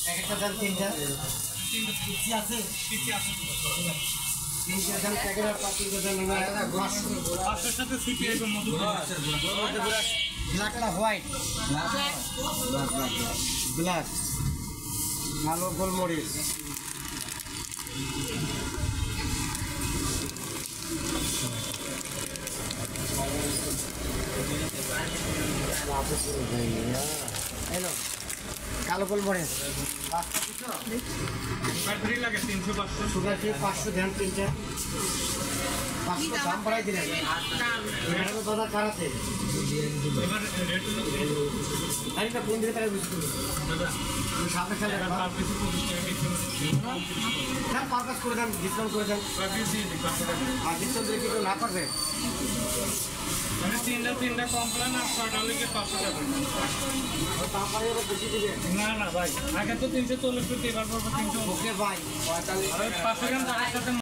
প্যাকেটটা দেন তিনটা পিসি আছে তিনটা দেন প্যাকেট আর 5 দেন 500 সাথে সিপি এবং মধু ব্ল্যাকটা হোয়াইট ব্ল্যাক ভালো গোলমরিচ হ্যালো কালো গোলমরিচ 500 লাগে 300 500 সুগার ফ্রি 500 দেন তিনটা 500 দাম বাড়াই দিলেন এটা তো দাদা কারাতে এবার রেট আরেকটা কোন দিকে তাই বুঝতে দাদা সাথে সাথে আর কিছু 25 টাকা না পারপাস করে দেন ডিসকাউন্ট করে দেন আর ডিসকাউন্ট দিয়ে কেউ না করবে মানে তিনটা কমপ্লেন আর 6টা লিখে 500 টাকা তারপরে আবার বেশি দিবে না ভাই আগে তো 340 টাকা এবার পড়বে 300 ওকে ভাই 500 গ্রাম টাকার সাথে